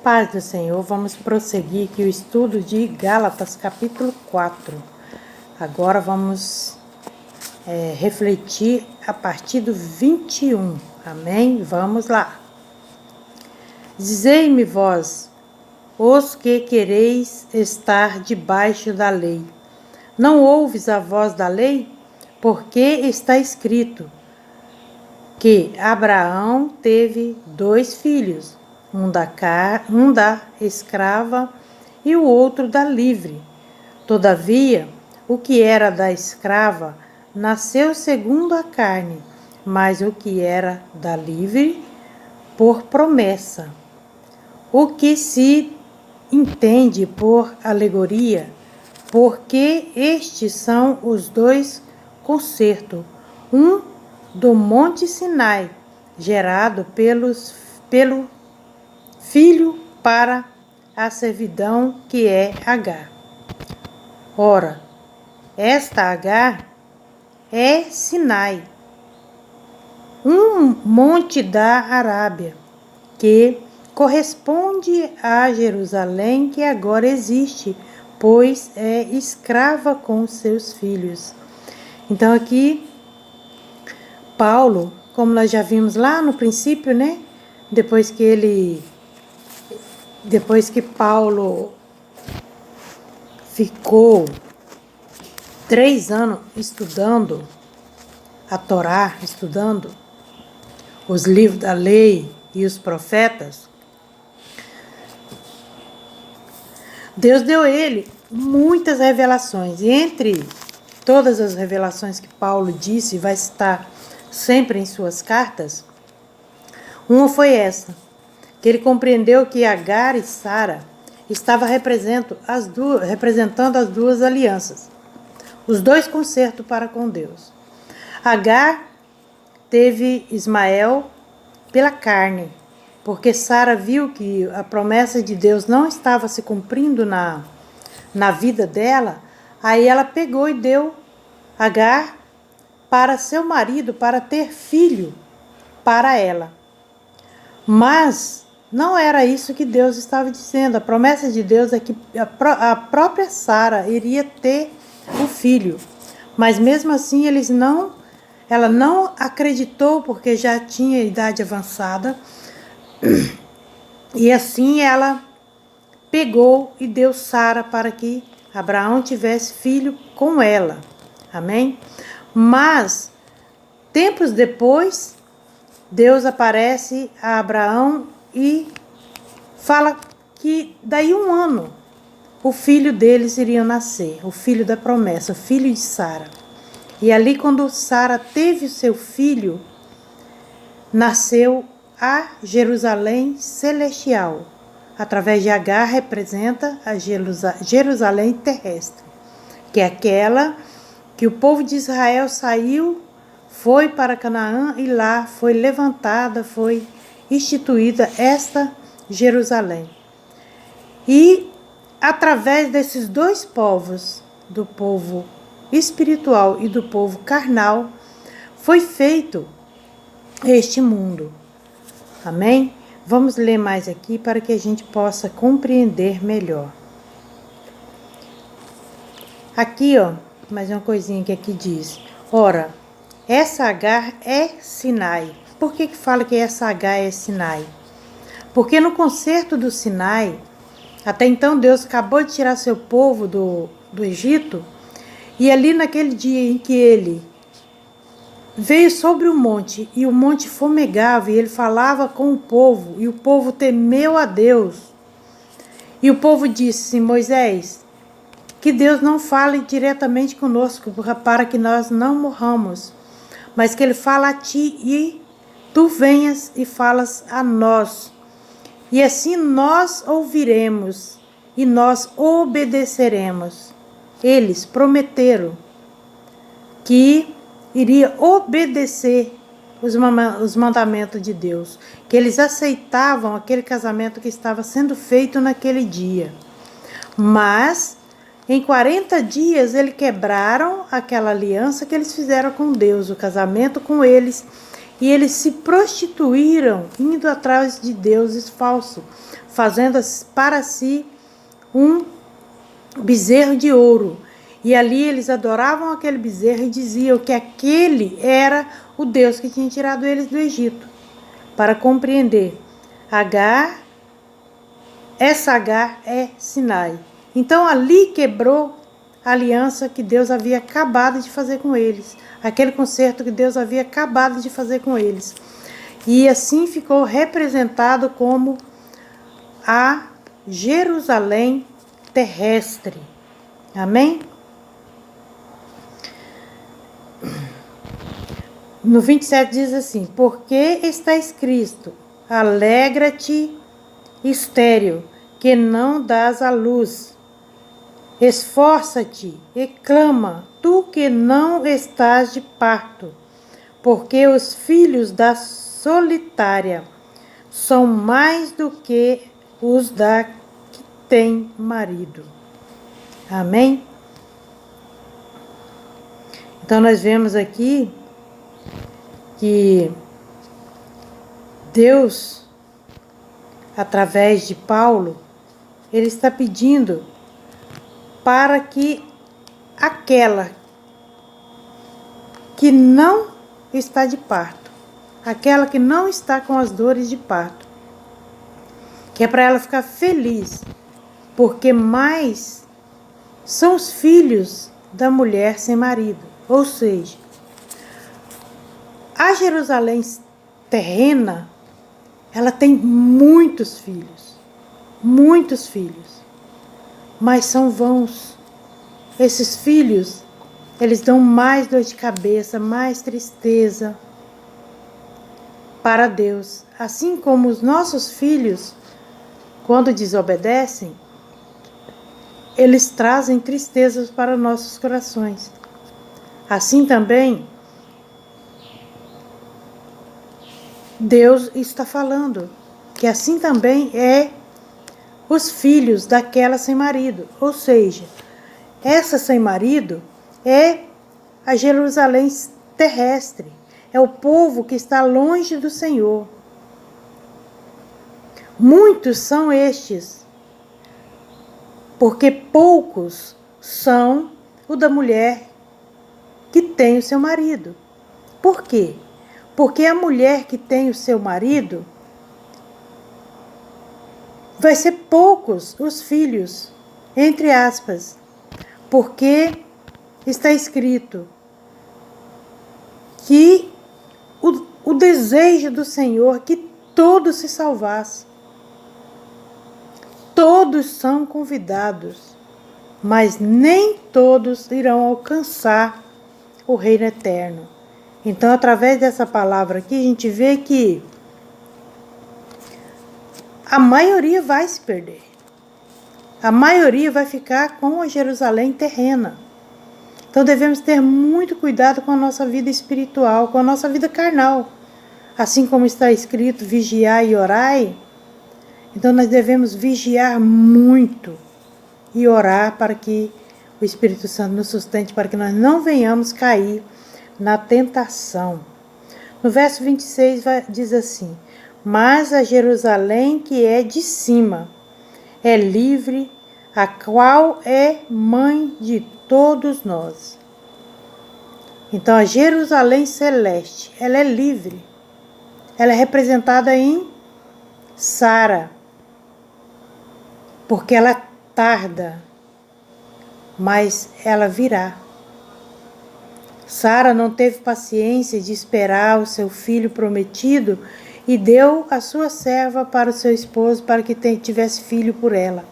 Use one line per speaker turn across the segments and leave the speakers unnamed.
Paz do Senhor, vamos prosseguir aqui o estudo de Gálatas, capítulo 4. Agora vamos refletir a partir do 21. Amém? Vamos lá. Dizei-me vós, os que quereis estar debaixo da lei. Não ouves a voz da lei? Porque está escrito que Abraão teve 2 filhos, um da escrava e o outro da livre. Todavia, o que era da escrava nasceu segundo a carne, mas o que era da livre, por promessa. O que se entende por alegoria, porque estes são os 2 concertos, um do Monte Sinai, gerado pelo filho para a servidão que é Agar. Ora, esta Agar é Sinai, um monte da Arábia, que corresponde a Jerusalém que agora existe, pois é escrava com seus filhos. Então aqui, Paulo, como nós já vimos lá no princípio, né? Depois que Paulo ficou 3 anos estudando a Torá, estudando os livros da lei e os profetas, Deus deu a ele muitas revelações. E entre todas as revelações que Paulo disse, vai citar sempre em suas cartas, uma foi essa, que ele compreendeu que Agar e Sara estavam representando as 2 alianças, os 2 concertos para com Deus. Agar teve Ismael pela carne, porque Sara viu que a promessa de Deus não estava se cumprindo na vida dela, aí ela pegou e deu Agar para seu marido, para ter filho para ela. Mas não era isso que Deus estava dizendo. A promessa de Deus é que a própria Sara iria ter o filho. Mas mesmo assim ela não acreditou, porque já tinha idade avançada. E assim ela pegou e deu Sara para que Abraão tivesse filho com ela. Amém? Mas tempos depois, Deus aparece a Abraão e fala que daí 1 ano o filho deles iria nascer, o filho da promessa, o filho de Sara. E ali, quando Sara teve o seu filho, nasceu a Jerusalém celestial. Através de Agar representa a Jerusalém terrestre, que é aquela que o povo de Israel saiu, foi para Canaã e lá foi levantada, foi instituída esta Jerusalém. E através desses 2 povos, do povo espiritual e do povo carnal, foi feito este mundo. Amém? Vamos ler mais aqui para que a gente possa compreender melhor. Aqui, mais uma coisinha que aqui diz. Ora, essa Agar é Sinai. Por que fala que essa Agar é Sinai? Porque no concerto do Sinai, até então Deus acabou de tirar seu povo do Egito, e ali naquele dia em que ele veio sobre o monte, e o monte fumegava, e ele falava com o povo, e o povo temeu a Deus. E o povo disse: Moisés, que Deus não fale diretamente conosco, para que nós não morramos, mas que ele fala a ti e tu venhas e falas a nós. E assim nós ouviremos e nós obedeceremos. Eles prometeram que iria obedecer os mandamentos de Deus, que eles aceitavam aquele casamento que estava sendo feito naquele dia. Mas em 40 dias eles quebraram aquela aliança que eles fizeram com Deus, o casamento com eles, e eles se prostituíram, indo atrás de deuses falsos, fazendo para si um bezerro de ouro. E ali eles adoravam aquele bezerro e diziam que aquele era o Deus que tinha tirado eles do Egito. Para compreender, essa Agar é Sinai. Então ali quebrou a aliança que Deus havia acabado de fazer com eles. Aquele concerto que Deus havia acabado de fazer com eles. E assim ficou representado como a Jerusalém terrestre. Amém? No 27 diz assim: porque está escrito, alegra-te, estéril, que não dás à luz. Esforça-te e clama, tu que não estás de parto, porque os filhos da solitária são mais do que os da que tem marido. Amém? Então nós vemos aqui que Deus, através de Paulo, ele está pedindo para que aquela que não está de parto, aquela que não está com as dores de parto, que é para ela ficar feliz, porque mais são os filhos da mulher sem marido. Ou seja, a Jerusalém terrena, ela tem muitos filhos, mas são vãos. Esses filhos, eles dão mais dor de cabeça, mais tristeza para Deus. Assim como os nossos filhos, quando desobedecem, eles trazem tristezas para nossos corações. Assim também, Deus está falando que assim também é os filhos daquela sem marido. Ou seja, essa sem marido é a Jerusalém terrestre. É o povo que está longe do Senhor. Muitos são estes, porque poucos são o da mulher que tem o seu marido. Por quê? Porque a mulher que tem o seu marido, vai ser poucos os filhos, entre aspas, porque está escrito que o desejo do Senhor é que todos se salvassem. Todos são convidados, mas nem todos irão alcançar o reino eterno. Então, através dessa palavra aqui, a gente vê que a maioria vai se perder. A maioria vai ficar com a Jerusalém terrena. Então, devemos ter muito cuidado com a nossa vida espiritual, com a nossa vida carnal. Assim como está escrito, vigiai e orai. Então, nós devemos vigiar muito e orar para que o Espírito Santo nos sustente, para que nós não venhamos cair na tentação. No verso 26 diz assim: mas a Jerusalém que é de cima é livre, a qual é mãe de todos nós. Então a Jerusalém celeste, ela é livre. Ela é representada em Sara, porque ela tarda, mas ela virá. Sara não teve paciência de esperar o seu filho prometido e deu a sua serva para o seu esposo para que tivesse filho por ela.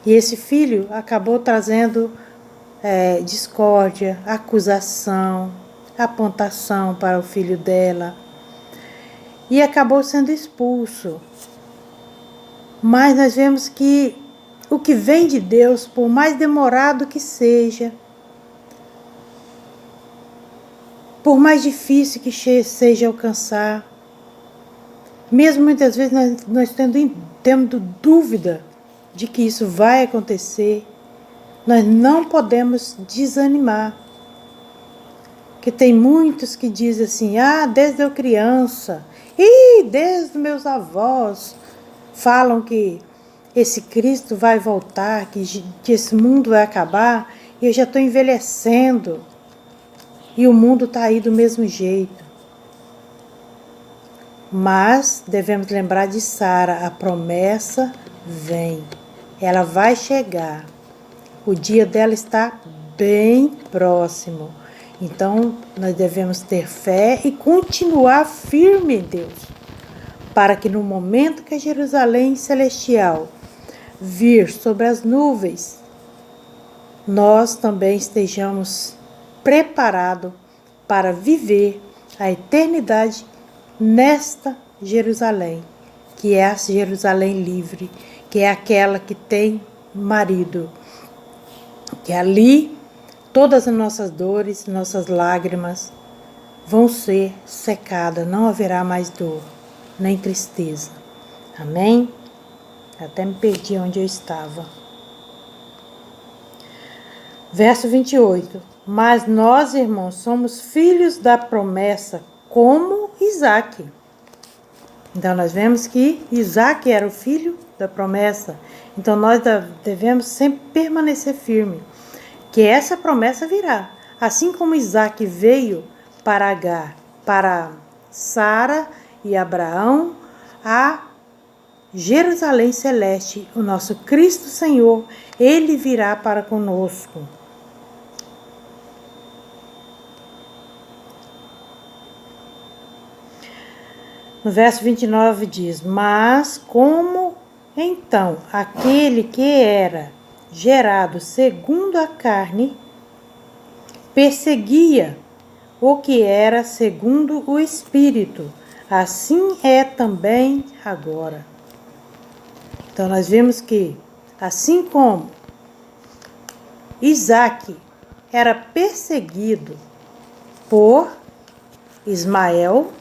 E esse filho acabou trazendo discórdia, acusação, apontação para o filho dela e acabou sendo expulso. Mas nós vemos que o que vem de Deus, por mais demorado que seja, por mais difícil que seja alcançar, mesmo muitas vezes nós tendo dúvida de que isso vai acontecer, nós não podemos desanimar. Que tem muitos que dizem assim, desde eu criança, desde meus avós, falam que esse Cristo vai voltar, que esse mundo vai acabar, e eu já estou envelhecendo, e o mundo está aí do mesmo jeito. Mas devemos lembrar de Sara, a promessa vem, ela vai chegar, o dia dela está bem próximo. Então, nós devemos ter fé e continuar firme em Deus, para que no momento que a Jerusalém celestial vir sobre as nuvens, nós também estejamos preparados para viver a eternidade nesta Jerusalém, que é a Jerusalém livre, que é aquela que tem marido, que ali todas as nossas dores, nossas lágrimas vão ser secadas, não haverá mais dor, nem tristeza. Amém? Até me perdi onde eu estava. Verso 28. Mas nós, irmãos, somos filhos da promessa, como Isaque. Então nós vemos que Isaque era o filho da promessa. Então nós devemos sempre permanecer firme, que essa promessa virá. Assim como Isaque veio para Agar, para Sara e Abraão, a Jerusalém celeste, o nosso Cristo Senhor, ele virá para conosco. No verso 29 diz, mas como então aquele que era gerado segundo a carne perseguia o que era segundo o Espírito, assim é também agora. Então nós vemos que, assim como Isaque era perseguido por Ismael,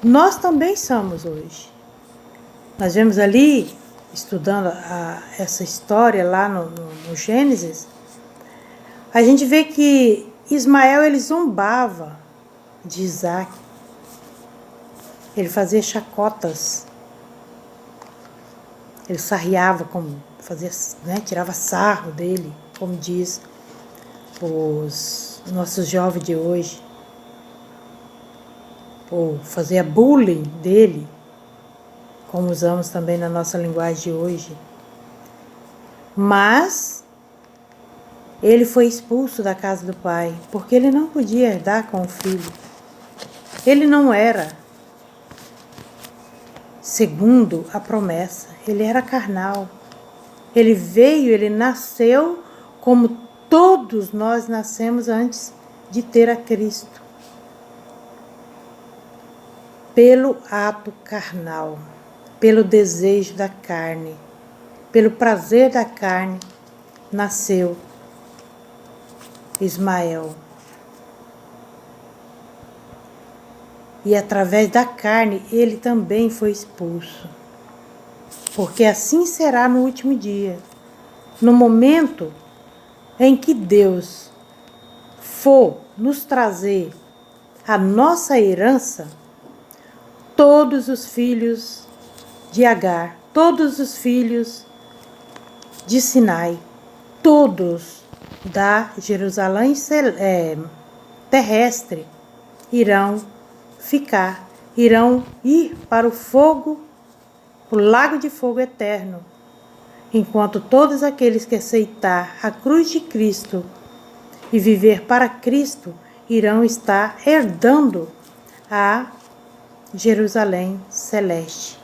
nós também somos hoje. Nós vemos ali, estudando essa história lá no Gênesis, a gente vê que Ismael, ele zombava de Isaque. Ele fazia chacotas. Ele sarriava, tirava sarro dele, como diz os nossos jovens de hoje. Ou fazia bullying dele, como usamos também na nossa linguagem de hoje. Mas ele foi expulso da casa do pai, porque ele não podia herdar com o filho. Ele não era segundo a promessa, ele era carnal. Ele veio, ele nasceu como todos nós nascemos antes de ter a Cristo. Pelo ato carnal, pelo desejo da carne, pelo prazer da carne, nasceu Ismael. E através da carne ele também foi expulso. Porque assim será no último dia. No momento em que Deus for nos trazer a nossa herança, todos os filhos de Agar, todos os filhos de Sinai, todos da Jerusalém terrestre irão ir para o fogo, o lago de fogo eterno, enquanto todos aqueles que aceitar a cruz de Cristo e viver para Cristo irão estar herdando a Jerusalém celeste,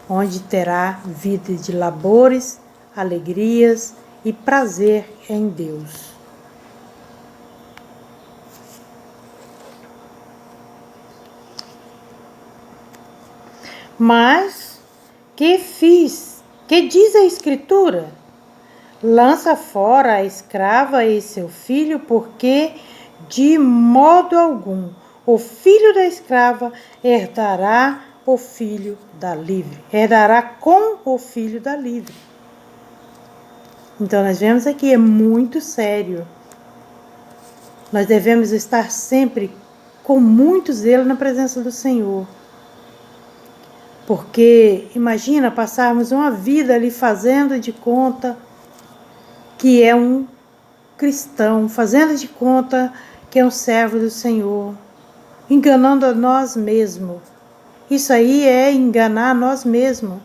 onde terá vida de labores, alegrias e prazer em Deus. Mas que diz a Escritura? Lança fora a escrava e seu filho, porque de modo algum o filho da escrava herdará o filho da livre, herdará com o filho da livre. Então nós vemos aqui, é muito sério. Nós devemos estar sempre com muito zelo na presença do Senhor. Porque imagina passarmos uma vida ali fazendo de conta que é um cristão, fazendo de conta que é um servo do Senhor, enganando a nós mesmos. Isso aí é enganar a nós mesmos.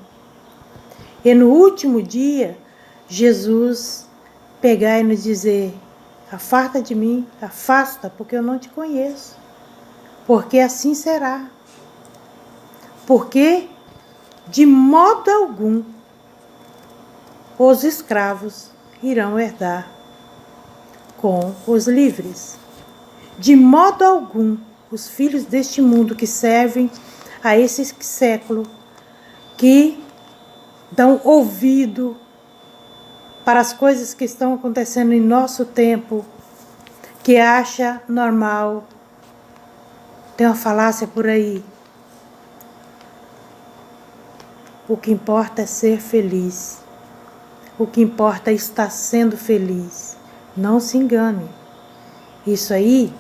E no último dia, Jesus pegar e nos dizer: afasta de mim, afasta, porque eu não te conheço. Porque assim será. Porque de modo algum os escravos irão herdar com os livres. De modo algum os filhos deste mundo que servem a esse século, que dão ouvido para as coisas que estão acontecendo em nosso tempo, que acha normal. Tem uma falácia por aí. O que importa é ser feliz. O que importa é estar sendo feliz. Não se engane. Isso aí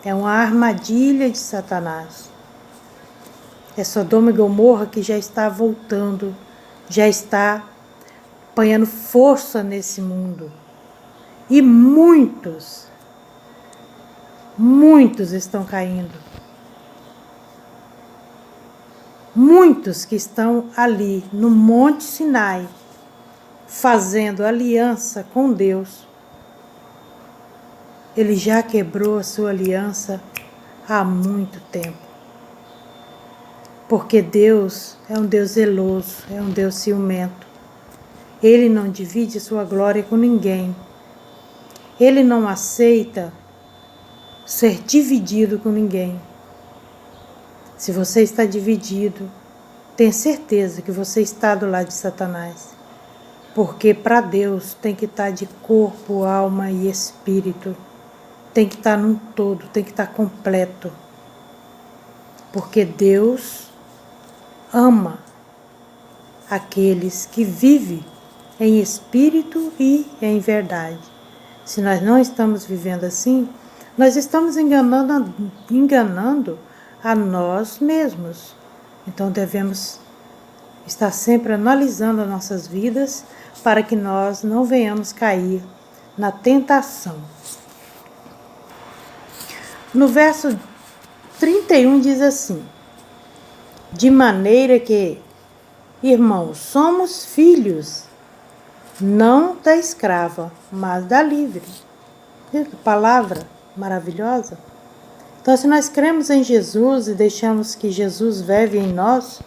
é uma armadilha de Satanás. É Sodoma e Gomorra que já está voltando, já está apanhando força nesse mundo. E muitos estão caindo. Muitos que estão ali no Monte Sinai, fazendo aliança com Deus. Ele já quebrou a sua aliança há muito tempo. Porque Deus é um Deus zeloso, é um Deus ciumento. Ele não divide sua glória com ninguém. Ele não aceita ser dividido com ninguém. Se você está dividido, tenha certeza que você está do lado de Satanás. Porque para Deus tem que estar de corpo, alma e espírito. Tem que estar num todo, tem que estar completo. Porque Deus ama aqueles que vivem em espírito e em verdade. Se nós não estamos vivendo assim, nós estamos enganando a nós mesmos. Então devemos estar sempre analisando as nossas vidas para que nós não venhamos cair na tentação. No verso 31 diz assim: de maneira que, irmãos, somos filhos, não da escrava, mas da livre. Que palavra maravilhosa. Então, se nós cremos em Jesus e deixamos que Jesus vive em nós,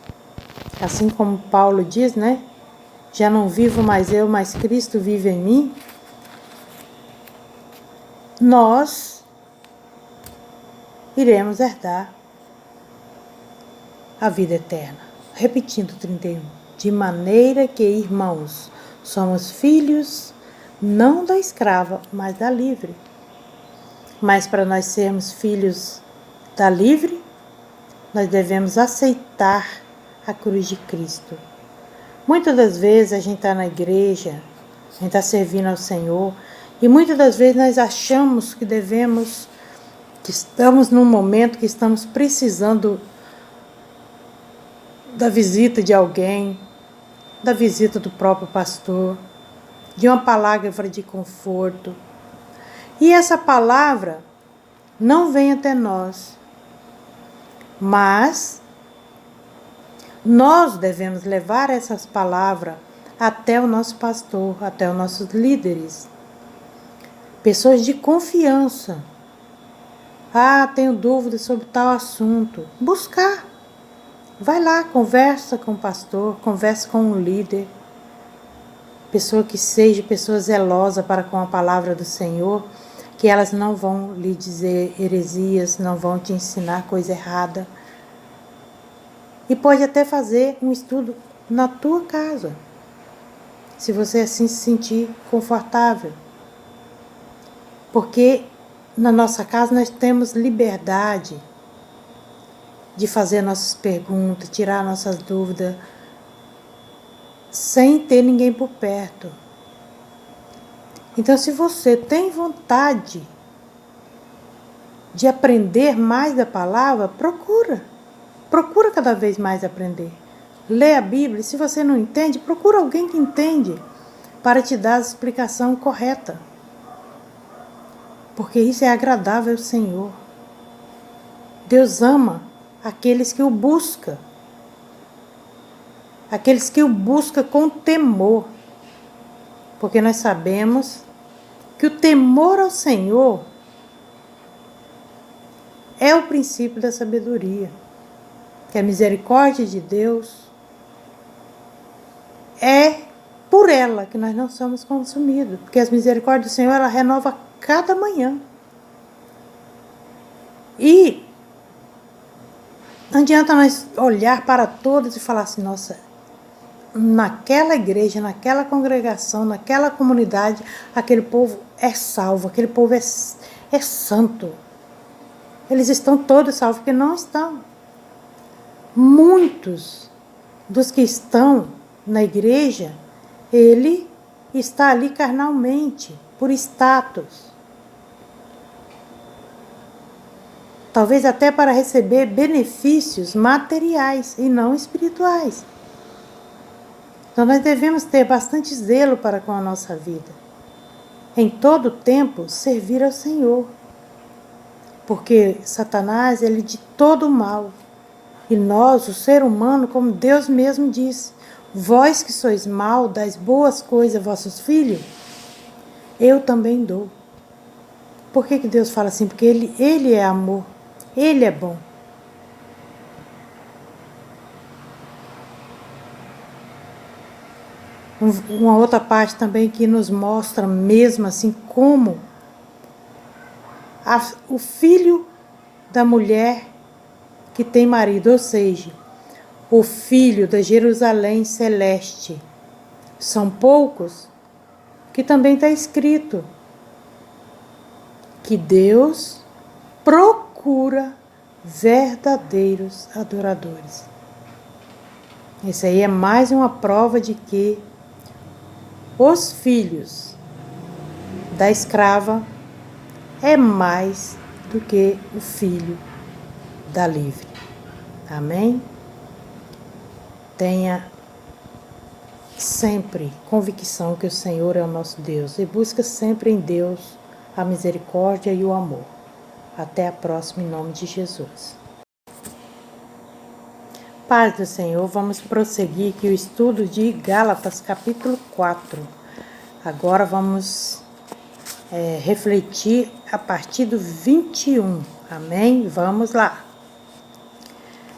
assim como Paulo diz, né? Já não vivo mais eu, mas Cristo vive em mim. Nós iremos herdar a vida eterna. Repetindo 31. De maneira que, irmãos, somos filhos, não da escrava, mas da livre. Mas para nós sermos filhos da livre, nós devemos aceitar a cruz de Cristo. Muitas das vezes a gente está na igreja, a gente está servindo ao Senhor, e muitas das vezes nós achamos que estamos num momento que estamos precisando da visita de alguém, da visita do próprio pastor, de uma palavra de conforto. E essa palavra não vem até nós, mas nós devemos levar essas palavras até o nosso pastor, até os nossos líderes, pessoas de confiança. Tenho dúvidas sobre tal assunto. Buscar. Vai lá, conversa com o pastor, conversa com o líder. Pessoa zelosa para com a palavra do Senhor, que elas não vão lhe dizer heresias, não vão te ensinar coisa errada. E pode até fazer um estudo na tua casa, se você assim se sentir confortável. Porque na nossa casa nós temos liberdade de fazer nossas perguntas, tirar nossas dúvidas, sem ter ninguém por perto. Então, se você tem vontade de aprender mais da palavra, procura. Procura cada vez mais aprender. Lê a Bíblia. Se você não entende, procura alguém que entende para te dar a explicação correta. Porque isso é agradável ao Senhor. Deus ama aqueles que o buscam. Aqueles que o buscam com temor. Porque nós sabemos que o temor ao Senhor é o princípio da sabedoria. Que a misericórdia de Deus é por ela que nós não somos consumidos. Porque as misericórdias do Senhor, ela renova cada manhã. E não adianta nós olhar para todos e falar assim, nossa, naquela igreja, naquela congregação, naquela comunidade, aquele povo é salvo, aquele povo é santo. Eles estão todos salvos, porque não estão. Muitos dos que estão na igreja, ele está ali carnalmente, por status. Talvez até para receber benefícios materiais e não espirituais. Então nós devemos ter bastante zelo para com a nossa vida. Em todo tempo, servir ao Senhor. Porque Satanás, ele é de todo mal. E nós, o ser humano, como Deus mesmo disse, vós que sois mal, dais boas coisas a vossos filhos, eu também dou. Por que Deus fala assim? Porque ele é amor, ele é bom. Uma outra parte também que nos mostra mesmo assim como o filho da mulher que tem marido, ou seja, o filho da Jerusalém celeste. São poucos que também está escrito que Deus procura verdadeiros adoradores. Isso aí é mais uma prova de que os filhos da escrava é mais do que o filho da livre. Amém? Tenha sempre convicção que o Senhor é o nosso Deus e busca sempre em Deus a misericórdia e o amor. Até a próxima, em nome de Jesus. Paz do Senhor, vamos prosseguir aqui o estudo de Gálatas, capítulo 4. Agora vamos refletir a partir do 21. Amém? Vamos lá.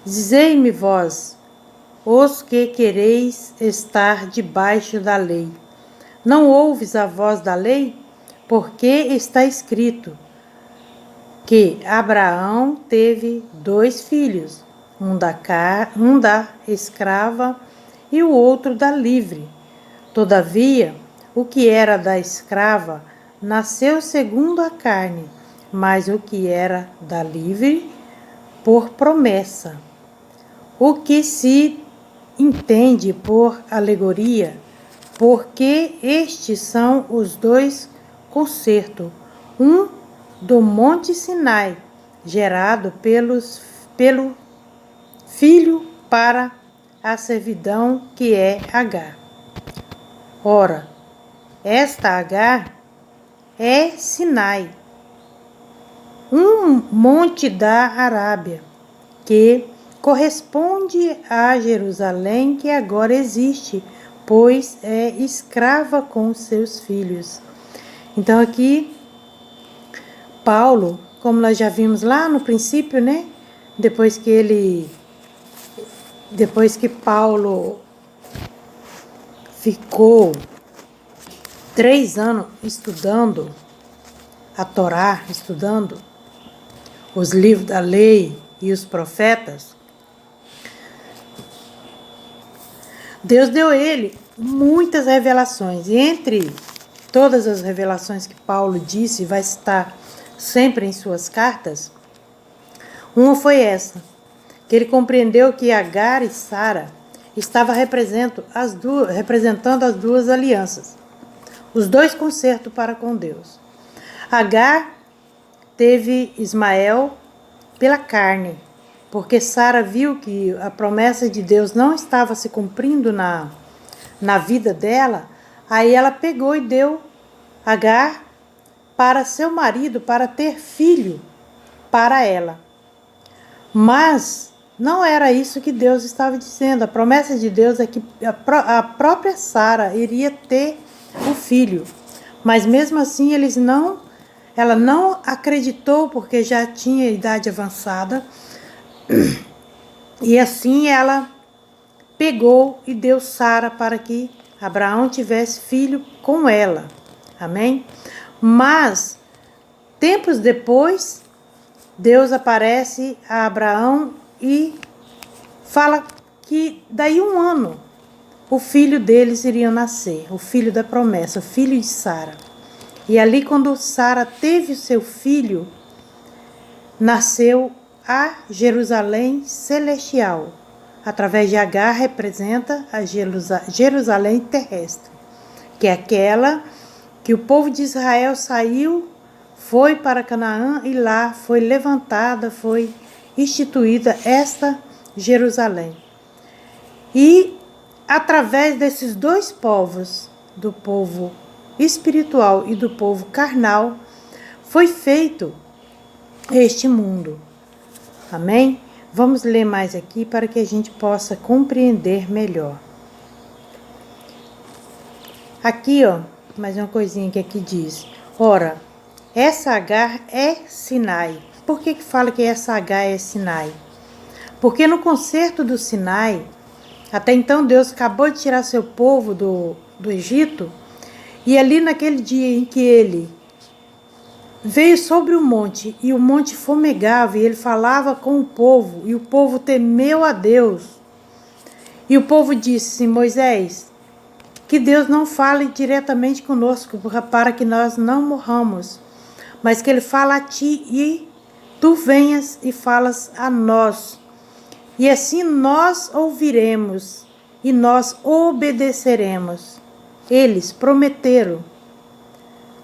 Dizei-me vós, os que quereis estar debaixo da lei. Não ouves a voz da lei? Porque está escrito que Abraão teve 2 filhos, um da escrava e o outro da livre. Todavia, o que era da escrava nasceu segundo a carne, mas o que era da livre, por promessa. O que se entende por alegoria, porque estes são os 2 concertos, um do Monte Sinai, gerado pelo filho para a servidão que é Agar. Ora, esta Agar é Sinai, um monte da Arábia, que corresponde a Jerusalém que agora existe, pois é escrava com seus filhos. Então aqui, Paulo, como nós já vimos lá no princípio, né? Depois que Paulo ficou 3 anos estudando a Torá, estudando os livros da lei e os profetas, Deus deu a ele muitas revelações. E entre todas as revelações que Paulo disse, vai estar sempre em suas cartas, uma foi essa, que ele compreendeu que Agar e Sara estavam representando as 2 alianças, os 2 concertos para com Deus. Agar teve Ismael pela carne, porque Sara viu que a promessa de Deus não estava se cumprindo na vida dela. Aí ela pegou e deu Agar para seu marido, para ter filho para ela. Mas não era isso que Deus estava dizendo. A promessa de Deus é que a própria Sara iria ter o filho. Mas mesmo assim ela não acreditou, porque já tinha idade avançada. E assim ela pegou e deu Sara para que Abraão tivesse filho com ela. Amém? Mas tempos depois, Deus aparece a Abraão e fala que daí 1 ano o filho deles iria nascer, o filho da promessa, o filho de Sara. E ali, quando Sara teve o seu filho, nasceu a Jerusalém celestial. Através de Agar representa a Jerusalém terrestre, que é aquela que o povo de Israel saiu, foi para Canaã e lá foi levantada, foi instituída esta Jerusalém. E através desses dois povos, do povo espiritual e do povo carnal, foi feito este mundo. Amém? Vamos ler mais aqui para que a gente possa compreender melhor. Aqui, ó, mais uma coisinha que aqui diz. Ora, essa Agar é Sinai. Por que fala que essa Agar é Sinai? Porque no concerto do Sinai, até então Deus acabou de tirar seu povo do Egito, e ali naquele dia em que ele veio sobre o monte, e o monte fumegava, e ele falava com o povo, e o povo temeu a Deus. E o povo disse: Moisés, que Deus não fale diretamente conosco, para que nós não morramos, mas que ele fala a ti e tu venhas e falas a nós. E assim nós ouviremos e nós obedeceremos. Eles prometeram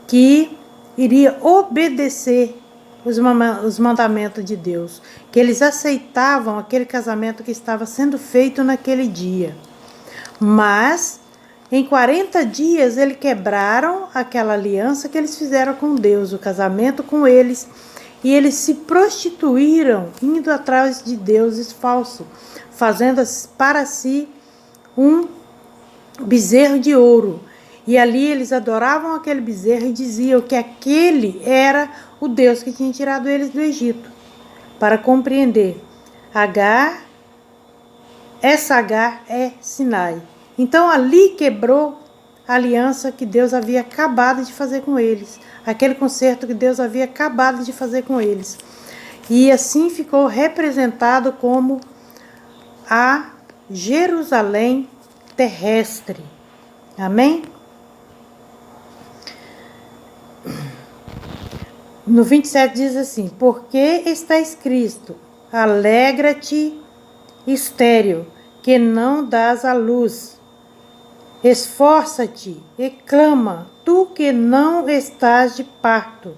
que iria obedecer os mandamentos de Deus, que eles aceitavam aquele casamento que estava sendo feito naquele dia. Mas em 40 dias eles quebraram aquela aliança que eles fizeram com Deus, o casamento com eles, e eles se prostituíram, indo atrás de deuses falsos, fazendo para si um bezerro de ouro. E ali eles adoravam aquele bezerro e diziam que aquele era o Deus que tinha tirado eles do Egito. Para compreender, essa Agar é Sinai. Então ali quebrou a aliança que Deus havia acabado de fazer com eles, aquele concerto que Deus havia acabado de fazer com eles. E assim ficou representado como a Jerusalém terrestre. Amém? No 27 diz assim: porque está escrito: alegra-te, estéril, que não dás à luz. Esforça-te e clama, tu que não estás de parto,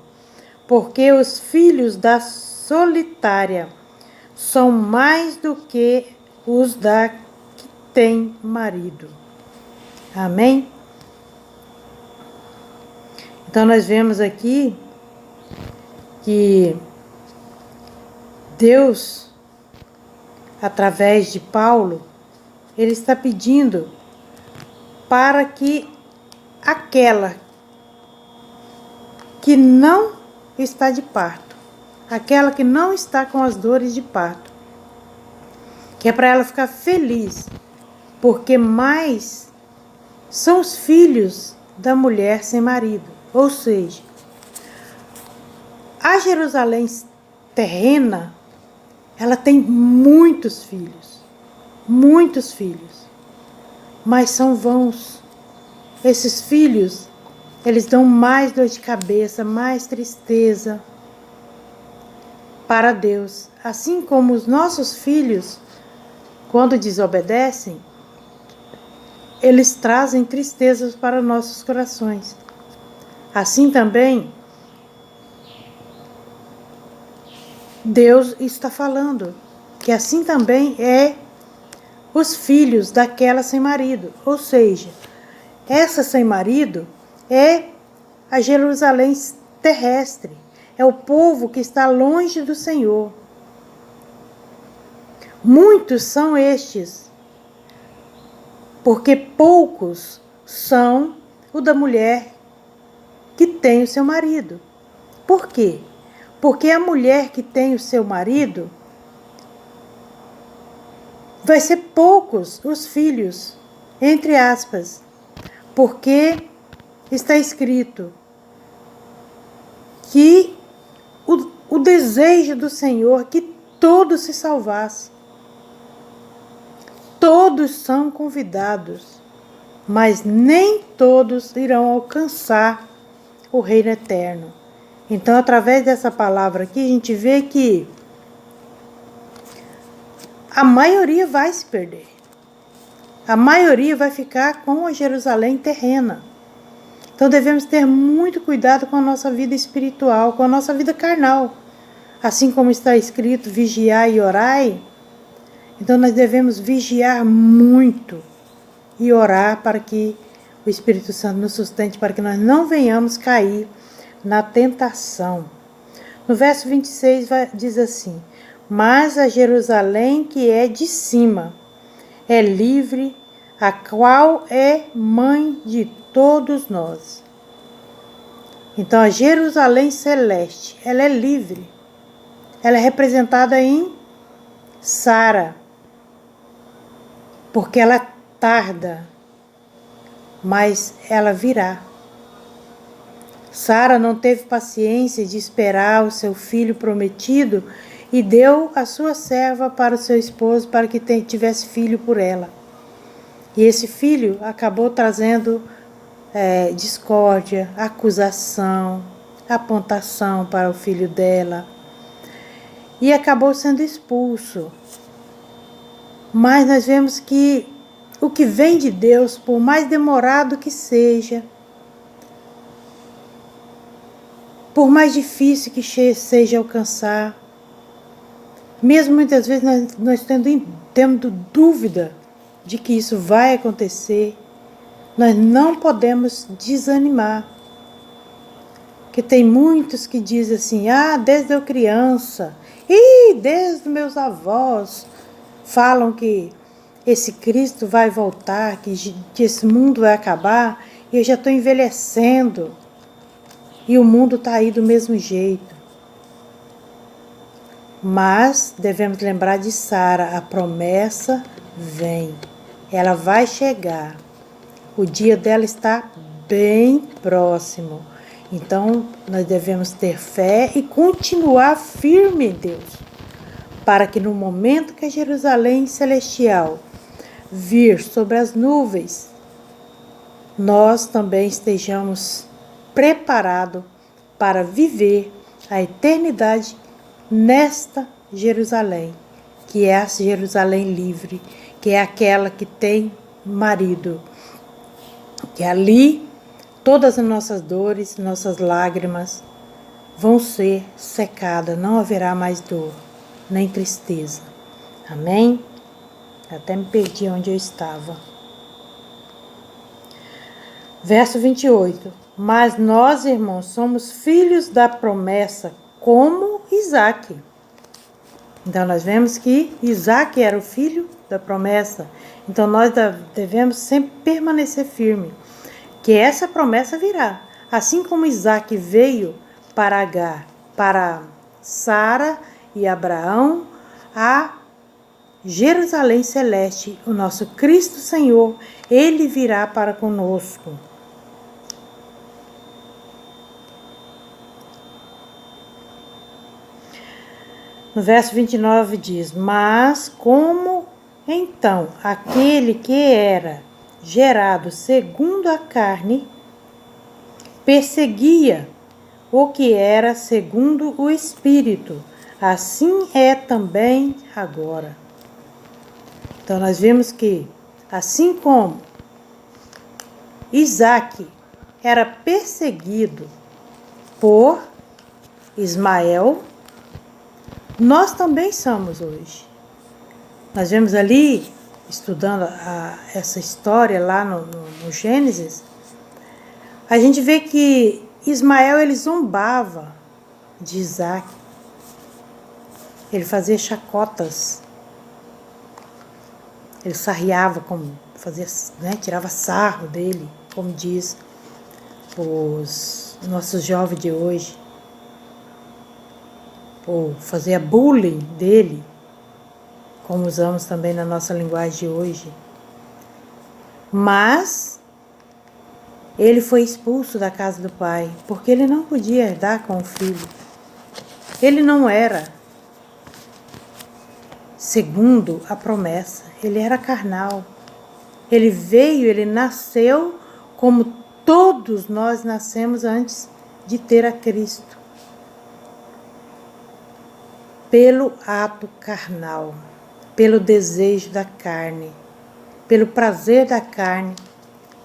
porque os filhos da solitária são mais do que os da que tem marido. Amém? Então nós vemos aqui que Deus, através de Paulo, ele está pedindo para que aquela que não está de parto, aquela que não está com as dores de parto, que é para ela ficar feliz, porque mais são os filhos da mulher sem marido. Ou seja, a Jerusalém terrena, ela tem muitos filhos, mas são vãos. Esses filhos, eles dão mais dor de cabeça, mais tristeza para Deus. Assim como os nossos filhos, quando desobedecem, eles trazem tristezas para nossos corações. Assim também, Deus está falando que assim também é os filhos daquela sem marido. Ou seja, essa sem marido é a Jerusalém terrestre. É o povo que está longe do Senhor. Muitos são estes, porque poucos são o da mulher que tem o seu marido. Por quê? Porque a mulher que tem o seu marido, vai ser poucos os filhos, entre aspas, porque está escrito que o desejo do Senhor é que todos se salvassem. Todos são convidados, mas nem todos irão alcançar o reino eterno. Então, através dessa palavra aqui, a gente vê que a maioria vai se perder. A maioria vai ficar com a Jerusalém terrena. Então, devemos ter muito cuidado com a nossa vida espiritual, com a nossa vida carnal. Assim como está escrito, vigiai e orai. Então, nós devemos vigiar muito e orar para que o Espírito Santo nos sustente, para que nós não venhamos cair na tentação. No verso 26 diz assim: mas a Jerusalém que é de cima é livre, a qual é mãe de todos nós. Então a Jerusalém celeste, ela é livre. Ela é representada em Sara, porque ela tarda, mas ela virá. Sara não teve paciência de esperar o seu filho prometido e deu a sua serva para o seu esposo para que tivesse filho por ela. E esse filho acabou trazendo discórdia, acusação, apontação para o filho dela. E acabou sendo expulso. Mas nós vemos que o que vem de Deus, por mais demorado que seja, por mais difícil que seja alcançar, mesmo muitas vezes nós tendo dúvida de que isso vai acontecer, nós não podemos desanimar. Porque tem muitos que dizem assim, desde eu criança, desde meus avós, falam que esse Cristo vai voltar, que esse mundo vai acabar, e eu já estou envelhecendo. E o mundo está aí do mesmo jeito. Mas devemos lembrar de Sara, a promessa vem. Ela vai chegar. O dia dela está bem próximo. Então, nós devemos ter fé e continuar firme em Deus, para que no momento que a Jerusalém celestial vir sobre as nuvens, nós também estejamos preparados para viver a eternidade nesta Jerusalém, que é a Jerusalém livre, que é aquela que tem marido, que ali todas as nossas dores, nossas lágrimas vão ser secadas, não haverá mais dor, nem tristeza. Amém? Até me perdi onde eu estava. Verso 28. Mas nós, irmãos, somos filhos da promessa, como Isaque. Então, nós vemos que Isaque era o filho da promessa. Então, nós devemos sempre permanecer firme, que essa promessa virá. Assim como Isaque veio para Agar, para Sara e Abraão, a Jerusalém celeste, o nosso Cristo Senhor, ele virá para conosco. No verso 29 diz: mas como então aquele que era gerado segundo a carne perseguia o que era segundo o Espírito, assim é também agora. Então nós vemos que, assim como Isaque era perseguido por Ismael, nós também somos hoje. Nós vemos ali, estudando essa história lá no Gênesis, a gente vê que Ismael, ele zombava de Isaac. Ele fazia chacotas. Ele sarriava, como fazia, né, tirava sarro dele, como diz os nossos jovens de hoje. Ou fazia bullying dele, como usamos também na nossa linguagem de hoje. Mas ele foi expulso da casa do pai, porque ele não podia herdar com o filho. Ele não era segundo a promessa, ele era carnal. Ele veio, ele nasceu como todos nós nascemos antes de ter a Cristo. Pelo ato carnal, pelo desejo da carne, pelo prazer da carne,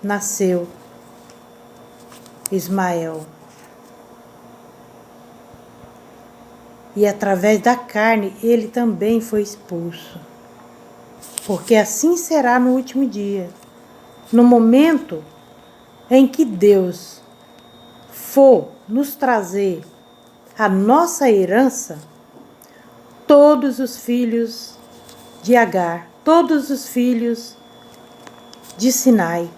nasceu Ismael. E através da carne ele também foi expulso. Porque assim será no último dia. No momento em que Deus for nos trazer a nossa herança, todos os filhos de Agar, todos os filhos de Sinai,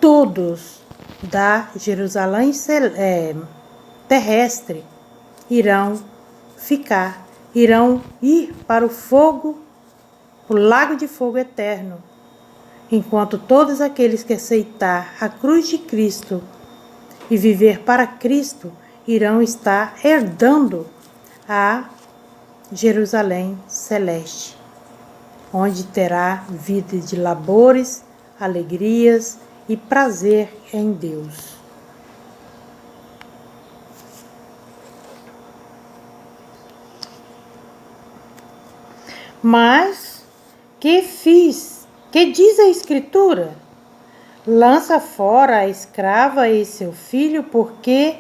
todos da Jerusalém terrestre irão ir para o fogo, o lago de fogo eterno, enquanto todos aqueles que aceitar a cruz de Cristo e viver para Cristo irão estar herdando a Jerusalém celeste, onde terá vida de labores, alegrias e prazer em Deus. Mas que diz a Escritura? Lança fora a escrava e seu filho, porque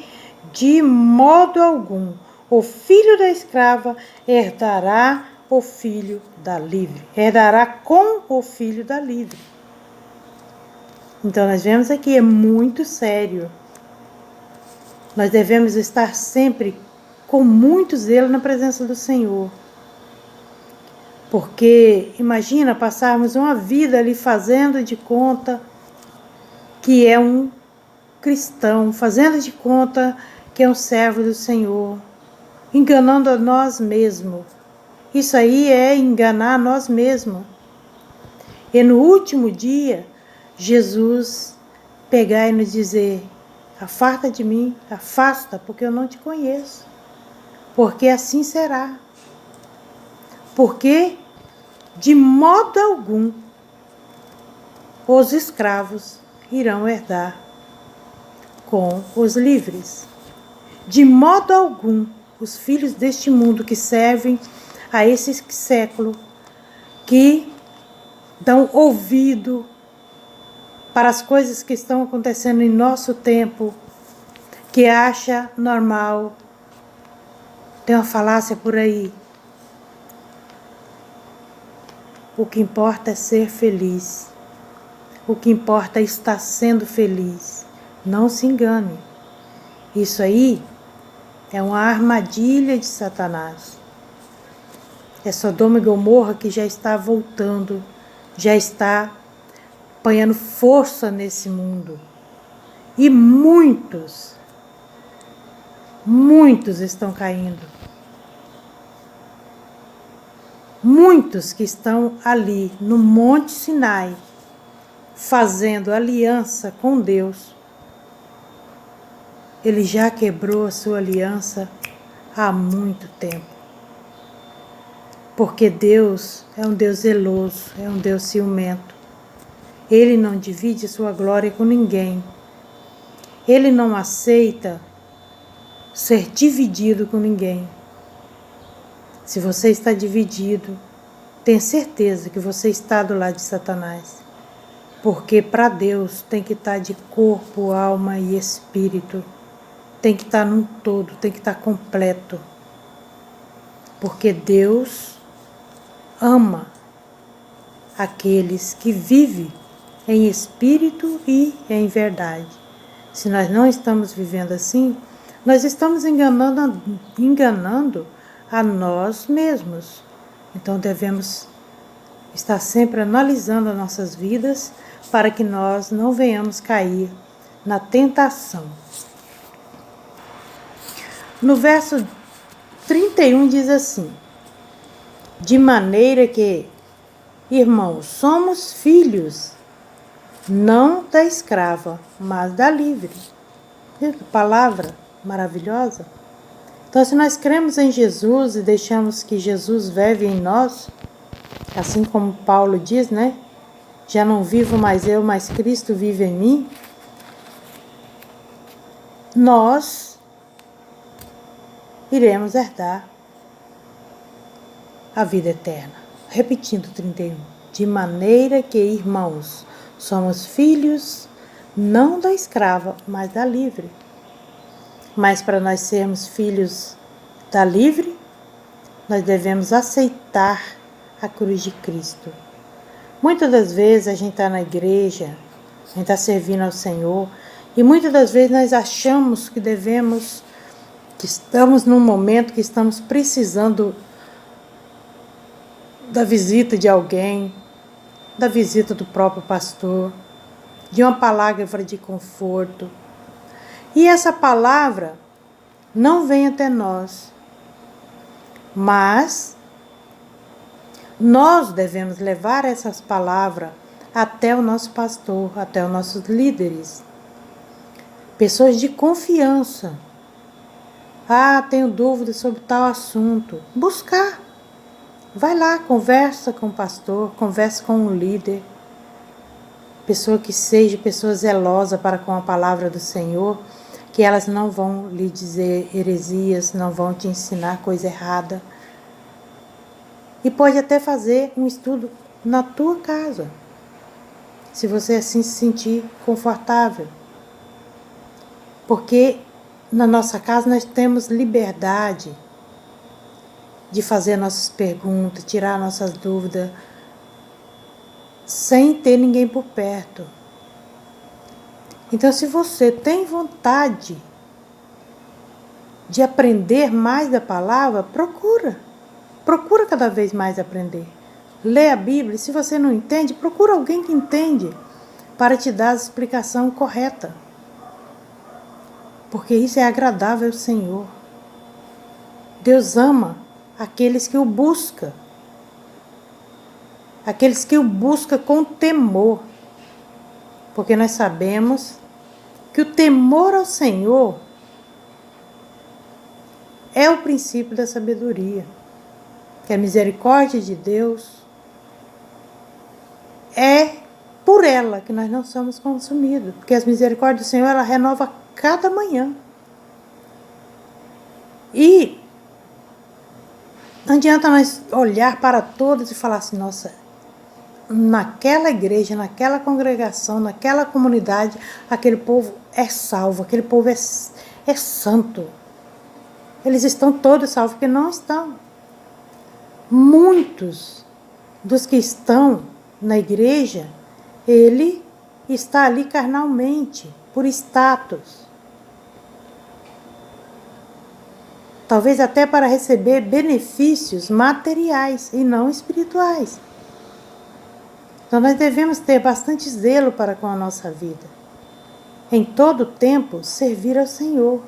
de modo algum o filho da escrava herdará o filho da livre, herdará com o filho da livre. Então nós vemos aqui, é muito sério. Nós devemos estar sempre com muito zelo na presença do Senhor. Porque imagina passarmos uma vida ali fazendo de conta que é um cristão, fazendo de conta que é um servo do Senhor, enganando a nós mesmos. Isso aí é enganar a nós mesmos. E no último dia, Jesus pegar e nos dizer: afasta de mim, afasta, porque eu não te conheço. Porque assim será. Porque de modo algum os escravos irão herdar com os livres. De modo algum os filhos deste mundo que servem a esse século, que dão ouvido para as coisas que estão acontecendo em nosso tempo, que acha normal. Tem uma falácia por aí. O que importa é ser feliz. O que importa é estar sendo feliz. Não se engane. Isso aí é uma armadilha de Satanás. É Sodoma e Gomorra que já está voltando, já está apanhando força nesse mundo. E muitos estão caindo. Muitos que estão ali no Monte Sinai, fazendo aliança com Deus, ele já quebrou a sua aliança há muito tempo. Porque Deus é um Deus zeloso, é um Deus ciumento. Ele não divide a sua glória com ninguém. Ele não aceita ser dividido com ninguém. Se você está dividido, tenha certeza que você está do lado de Satanás. Porque para Deus tem que estar de corpo, alma e espírito. Tem que estar num todo, tem que estar completo. porque Deus ama aqueles que vivem em espírito e em verdade. Se nós não estamos vivendo assim, nós estamos enganando a nós mesmos. Então devemos estar sempre analisando as nossas vidas para que nós não venhamos cair na tentação. No verso 31 diz assim: de maneira que, irmãos, somos filhos, não da escrava, mas da livre. Que palavra maravilhosa. Então, se nós cremos em Jesus e deixamos que Jesus vive em nós, assim como Paulo diz, né? Já não vivo mais eu, mas Cristo vive em mim. Nós iremos herdar a vida eterna. Repetindo 31. De maneira que, irmãos, somos filhos, não da escrava, mas da livre. Mas para nós sermos filhos da livre, nós devemos aceitar a cruz de Cristo. Muitas das vezes a gente está na igreja, a gente está servindo ao Senhor, e muitas das vezes nós achamos que que estamos num momento que estamos precisando da visita de alguém, da visita do próprio pastor, de uma palavra de conforto. E essa palavra não vem até nós, mas nós devemos levar essas palavras até o nosso pastor, até os nossos líderes, pessoas de confiança. Tenho dúvidas sobre tal assunto. Buscar. Vai lá, conversa com o pastor, conversa com o líder. Pessoa zelosa para com a palavra do Senhor, que elas não vão lhe dizer heresias, não vão te ensinar coisa errada. E pode até fazer um estudo na tua casa, se você assim se sentir confortável. Porque na nossa casa nós temos liberdade de fazer nossas perguntas, tirar nossas dúvidas, sem ter ninguém por perto. Então, se você tem vontade de aprender mais da palavra, procura cada vez mais aprender. Lê a Bíblia, e se você não entende, procura alguém que entende para te dar a explicação correta. Porque isso é agradável ao Senhor. Deus ama aqueles que o buscam. Aqueles que o buscam com temor. Porque nós sabemos que o temor ao Senhor é o princípio da sabedoria. Que a misericórdia de Deus é por ela que nós não somos consumidos. Porque as misericórdias do Senhor, ela renova cada manhã. E não adianta nós olhar para todos e falar assim, nossa, naquela igreja, naquela congregação, naquela comunidade, aquele povo é salvo, aquele povo é santo. Eles estão todos salvos, porque não estão. Muitos dos que estão na igreja, ele está ali carnalmente, por status. Talvez até para receber benefícios materiais e não espirituais. Então nós devemos ter bastante zelo para com a nossa vida. Em todo tempo, servir ao Senhor.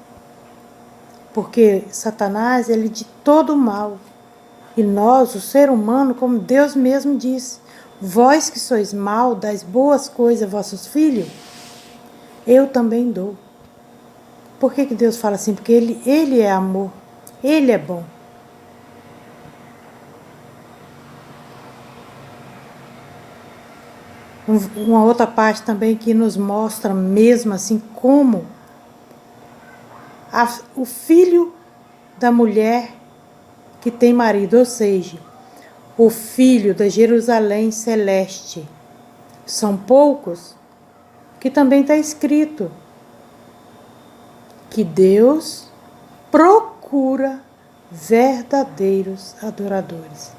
Porque Satanás, ele é de todo mal. E nós, o ser humano, como Deus mesmo disse, vós que sois mal, dais boas coisas a vossos filhos, eu também dou. Por que Deus fala assim? Porque ele é amor, ele é bom. Uma outra parte também que nos mostra mesmo assim como o filho da mulher que tem marido, ou seja, o filho da Jerusalém celeste. São poucos que também está escrito que Deus procura verdadeiros adoradores.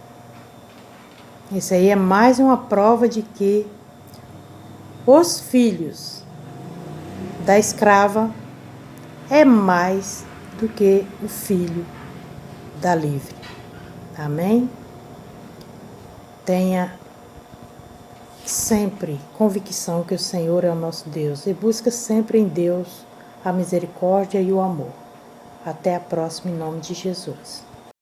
Isso aí é mais uma prova de que os filhos da escrava é mais do que o filho da livre. Amém? Tenha sempre convicção que o Senhor é o nosso Deus e busca sempre em Deus a misericórdia e o amor. Até a próxima, em nome de Jesus.